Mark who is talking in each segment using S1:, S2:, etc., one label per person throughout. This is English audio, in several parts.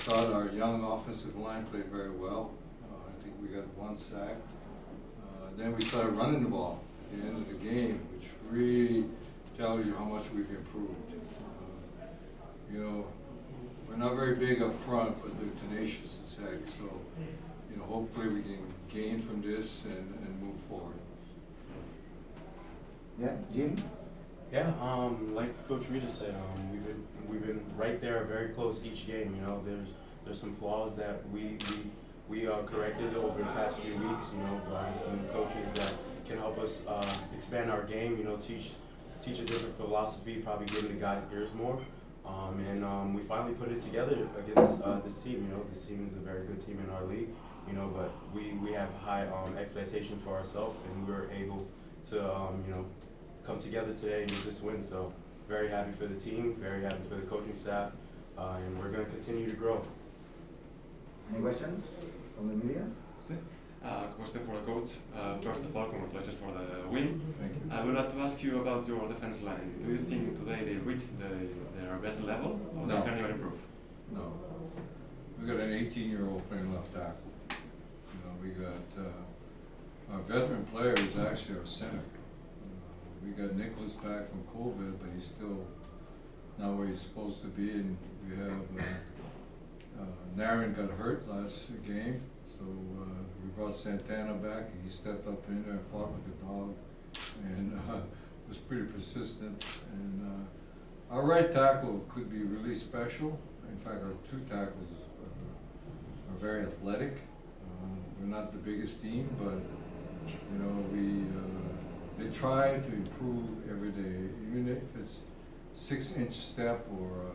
S1: thought our young offensive line played very well. I think we got one sack. Then we started running the ball at the end of the game, which really tells you how much we've improved. You know, we're not very big up front, but they're tenacious as heck. So, you know, hopefully we can gain from this and move forward.
S2: Yeah, Jim?
S3: Yeah, like Coach Rita said, we've been right there, very close each game. You know, there's some flaws that we corrected over the past few weeks. You know, by some coaches that can help us expand our game. You know, teach a different philosophy, probably giving the guys ears more. And we finally put it together against this team. You know, this team is a very good team in our league. You know, but we have high expectations for ourselves, and we were able to you know, come together today and get this win. So very happy for the team, very happy for the coaching staff, and we're going to continue to grow.
S2: Any questions from the media?
S4: Question for the coach. First of all, congratulations for the win.
S1: Thank you.
S4: I would like to ask you about your defense line. Do you think today they reached their best level, or
S1: No.
S4: they can even improve?
S1: No. We got an 18-year-old playing left tackle. You know, we got our veteran player is actually our center. We got Nicholas back from COVID, but he's still not where he's supposed to be. And we have Naren got hurt last game, so we brought Santana back, and he stepped up in there and fought like a dog, and was pretty persistent. And our right tackle could be really special. In fact, our two tackles are very athletic. We're not the biggest team, but you know, they try to improve every day, even if it's 6-inch step or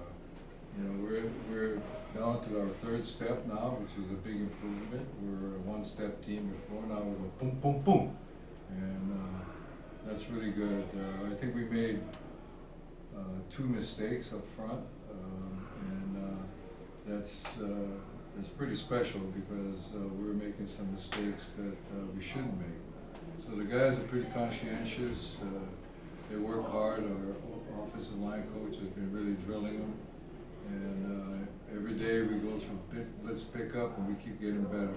S1: you know, we're down to our third step now, which is a big improvement. We're a one-step team before, now we go boom, boom, boom, and that's really good. I think we made 2 mistakes up front, and that's pretty special because we were making some mistakes that we shouldn't make. So the guys are pretty conscientious. They work hard. Our offensive line coach has been really drilling them. And every day we go through blitz pickup, and we keep getting better.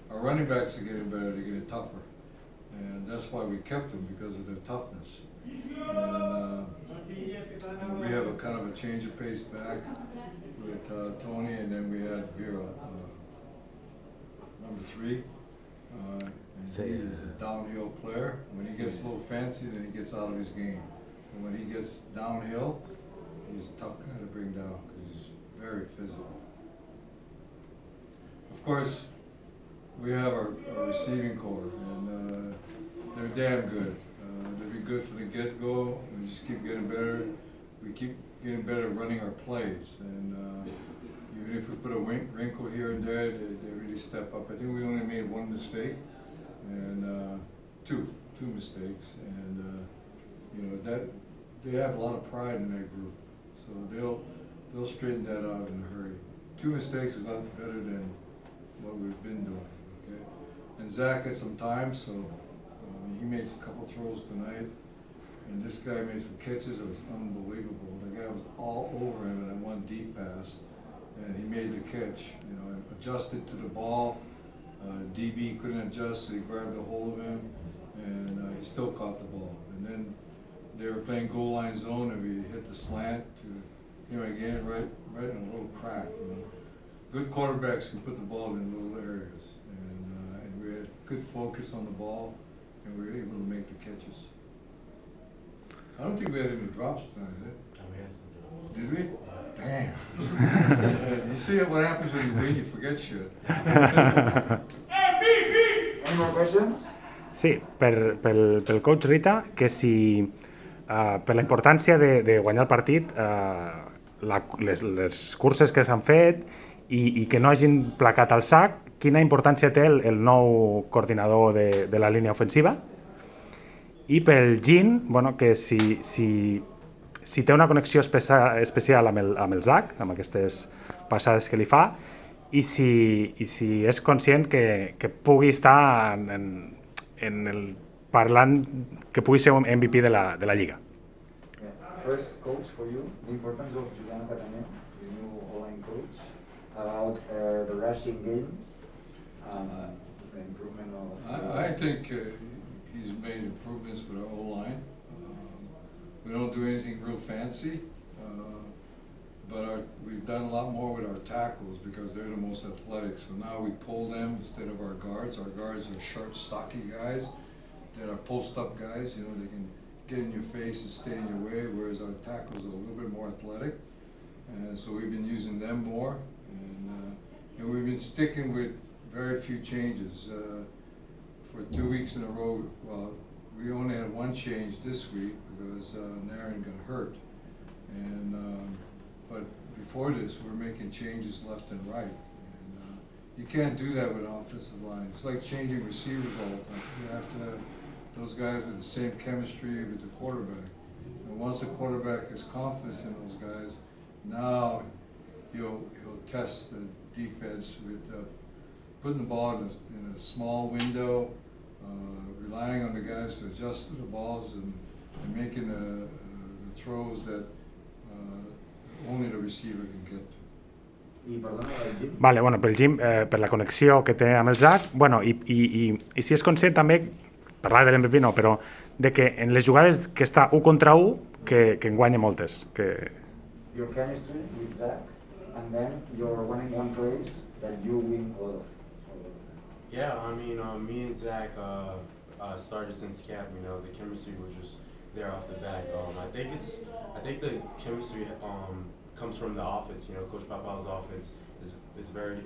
S1: Our running backs are getting better. They're getting tougher. And that's why we kept them, because of their toughness. And we have a kind of a change of pace back with Tony, and then we had Vera, number 3. And he is a downhill player. When he gets a little fancy, then he gets out of his game. And when he gets downhill, he's a tough guy to bring down because he's very physical. Of course, we have our receiving core, and they're damn good. They'll be good from the get-go. We just keep getting better. We keep getting better at running our plays. And even if we put a wrinkle here and there, they really step up. I think we only made 1 mistake, and two mistakes, and you know, that they have a lot of pride in that group, so they'll straighten that out in a hurry. 2 mistakes is not better than what we've been doing. Okay, and Zach had some time, so he made a couple throws tonight, and this guy made some catches. It was unbelievable. The guy was all over him in that one deep pass, and he made the catch. You know, and adjusted to the ball. DB couldn't adjust, so he grabbed a hold of him, and he still caught the ball. And then they were playing goal line zone, and we hit the slant to him again, right in a little crack. You know, good quarterbacks can put the ball in little areas, and we had good focus on the ball, and we were able to make the catches. I don't think we had any drops tonight, did we? Damn. You see what happens when you win, you forget shit.
S2: Any more questions?
S5: Sí, pel coach Rita, que si per la importància de guanyar el partit, les curses que s'han fet i que no hagin placat al sac, quina importància té el nou coordinador de la línia ofensiva? I pel Jean, bueno, que si té una connexió especial amb el Zach, amb aquestes passades que li fa, i si és conscient que pugui estar parlant, que pugui ser un MVP de la Lliga.
S2: First, coach, for you, the importance of Juliano Catania, the new O-line coach. about the rushing game, the improvement of.
S1: I think he's made improvements with our O-line. We don't do anything real fancy, but we've done a lot more with our tackles because they're the most athletic. So now we pull them instead of our guards. Our guards are short, stocky guys that are post-up guys. You know, they can get in your face and stay in your way, whereas our tackles are a little bit more athletic. And so we've been using them more, and we've been sticking with very few changes. For 2 weeks in a row, well, we only had one change this week because Naren got hurt. And but before this, we're making changes left and right. And you can't do that with an offensive line. It's like changing receivers all the time. You have to have those guys with the same chemistry with the quarterback. And once the quarterback has confidence in those guys, now he'll test the defense with putting the ball in a small window, relying on the guys to adjust to the balls and making the throws that only the receiver can get to.
S2: I perdona, el Jim.
S5: Vale, bueno, pel Jim, per la connexió que té amb el Zach, bueno, i si és conscient també, parlar de l'MVP no, però de que en les jugades que està 1 contra 1, que en guanya moltes. Que...
S2: Your chemistry with Zach, and then your one-on-one plays that you win a lot of.
S3: Yeah, I mean, me and Zach started since camp. You know, the chemistry was just there off the bat. I think the chemistry comes from the offense. You know, Coach Papa's offense is very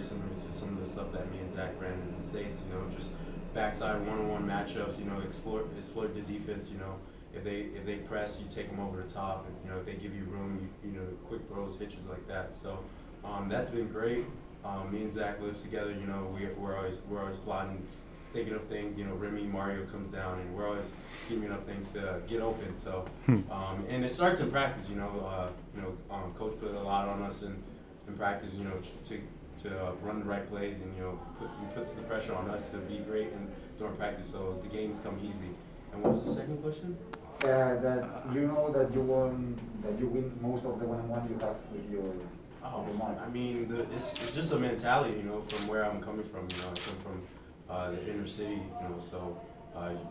S3: similar to some of the stuff that me and Zach ran in the States. You know, just backside one-on-one matchups. You know, exploit the defense. You know, if they press, you take them over the top. And, you know, if they give you room, you know, quick throws, hitches like that. So that's been great. Me and Zach live together. You know, we're always plotting, thinking of things. You know, Remy, Mario comes down, and we're always scheming up things to get open. So, and it starts in practice. You know, Coach put a lot on us in practice. You know, to run the right plays, and you know, puts the pressure on us to be great and during practice. So the games come easy. And what was the second question?
S2: That you know that you win most of the one-on-one you have with your.
S3: I mean, it's just a mentality, you know, from where I'm coming from. You know, I come from the inner city, you know, so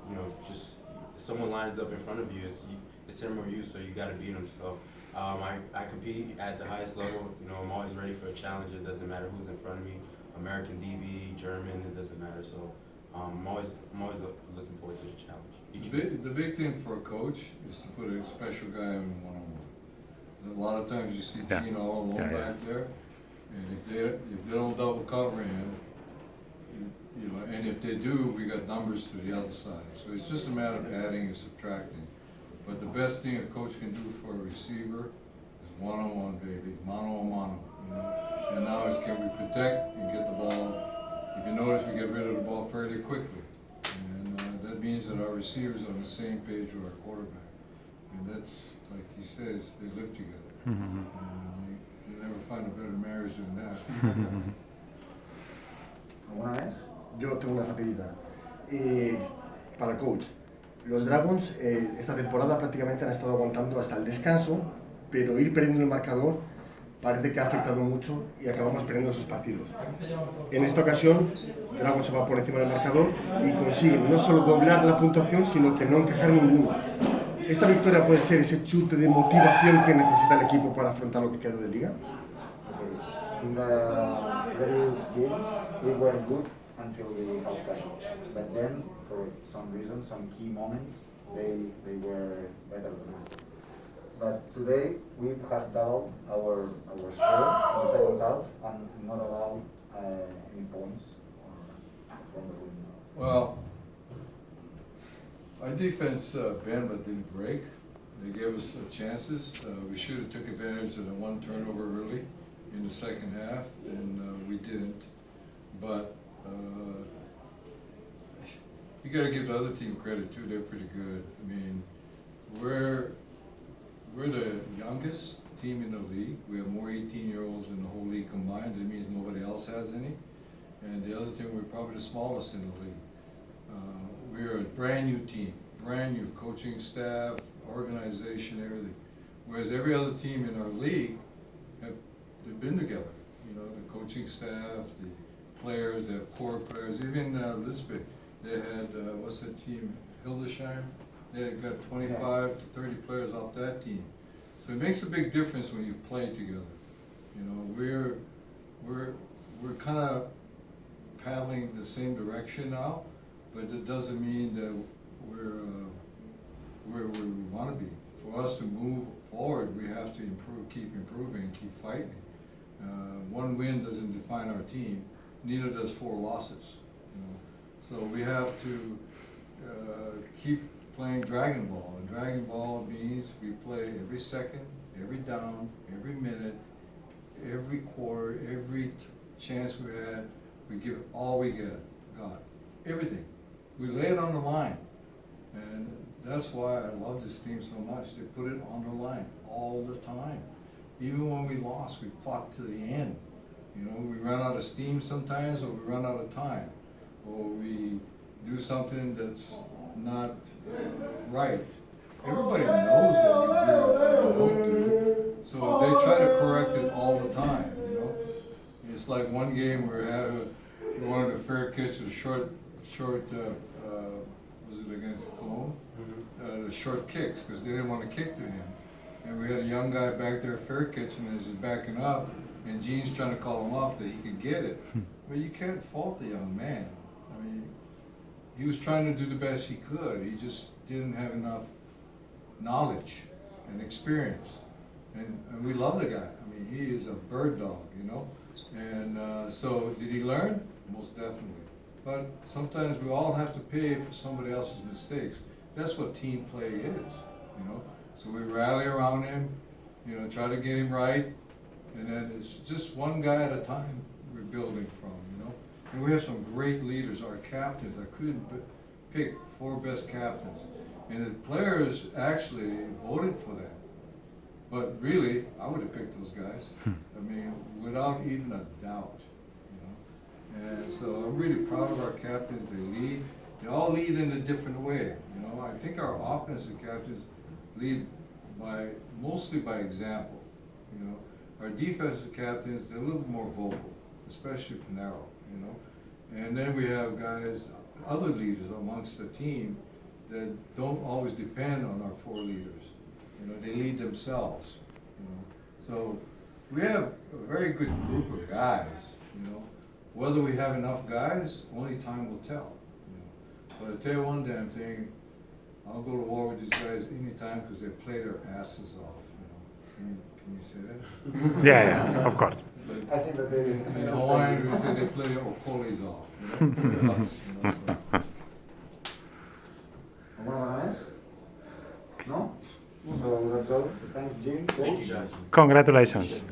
S3: you know, just someone lines up in front of you, it's him or you, so you got to beat them. So I compete at the highest level. You know, I'm always ready for a challenge. It doesn't matter who's in front of me, American DB, German, it doesn't matter. So I'm always looking forward to the challenge.
S1: The big thing for a coach is to put a special guy on one-on-one. A lot of times you see Gene all alone back there, and if they don't double cover him, you know, and if they do, we got numbers to the other side. So it's just a matter of adding and subtracting. But the best thing a coach can do for a receiver is one-on-one, baby, mano-a-mano. You know? And now is can we protect and get the ball? If you notice, we get rid of the ball fairly quickly, and that means that our receivers are on the same page with our quarterback. And that's, like he says, they live together. You never find a better marriage than that.
S2: ¿Alguna vez?
S6: Yo tengo una rapidita. Para el coach, los Dragons esta temporada prácticamente han estado aguantando hasta el descanso, pero ir perdiendo el marcador parece que ha afectado mucho y acabamos perdiendo esos partidos. En esta ocasión, Dragons se va por encima del marcador y consiguen no solo doblar la puntuación, sino que no encajar ninguno. ¿Esta victoria puede ser ese chute de motivación que necesita el equipo para afrontar lo que queda de liga?
S2: Okay. In the previous games, we were good until the halftime, but then, for some reason, some key moments, they were better than us. But today, we have doubled our score in the second half and not allowed any points from the win.
S1: Well, our defense bent but didn't break. They gave us chances. We should have took advantage of the one turnover early in the second half, and we didn't. But you got to give the other team credit too. They're pretty good. I mean, we're the youngest team in the league. We have more 18-year-olds in the whole league combined. That means nobody else has any. And the other thing, we're probably the smallest in the league. We're a brand new team, brand new coaching staff, organization, everything. Whereas every other team in our league, they've been together. You coaching staff, the players, they have core players, even Lisbeth, they had, what's that team, Hildesheim? They had got 25 to 30 players off that team. So it makes a big difference when you play together. You know, we're kind of paddling the same direction now, but it doesn't mean that we're where we want to be. For us to move forward, we have to improve, keep improving, keep fighting. One win doesn't define our team, neither does 4 losses. You know? So we have to keep playing Dragon Ball. And Dragon Ball means we play every second, every down, every minute, every quarter, every chance we had, we give all we got, everything. We lay it on the line. And that's why I love this team so much. They put it on the line all the time. Even when we lost, we fought to the end. You know, we run out of steam sometimes, or we run out of time, or we do something that's not right. Everybody knows what we do and don't do, so they try to correct it all the time. You know, it's like one game where we wanted a fair catch with short. Was it against Cologne? The short kicks, because they didn't want to kick to him. And we had a young guy back there fair catching as he's backing up, and Gene's trying to call him off that he could get it. But you can't fault the young man. I mean, he was trying to do the best he could. He just didn't have enough knowledge and experience. And we love the guy. I mean, he is a bird dog, you know. And so did he learn? Most definitely. But sometimes we all have to pay for somebody else's mistakes. That's what team play is, you know. So we rally around him, you know, try to get him right, and then it's just one guy at a time we're building from, you know. And we have some great leaders, our captains. I couldn't pick 4 best captains. And the players actually voted for them. But really, I would have picked those guys. I mean, without even a doubt. And so I'm really proud of our captains. They lead. They all lead in a different way. You know, I think our offensive captains lead mostly by example. You know, our defensive captains, they're a little more vocal, especially Pinero. You know, and then we have guys, other leaders amongst the team that don't always depend on our 4 leaders. You know, they lead themselves. You know, so we have a very good group of guys. You know. Whether we have enough guys, only time will tell. You know. But I tell you one damn thing, I'll go to war with these guys anytime because they play their asses off. You know. Can you say that?
S5: Yeah, of course.
S1: But
S2: I think that they
S1: in Hawaiian we say they play their okoles off. You know, so.
S2: ¿Alguna más? ¿No? So that's all. Thanks, Jim.
S3: Thank you guys.
S5: Congratulations.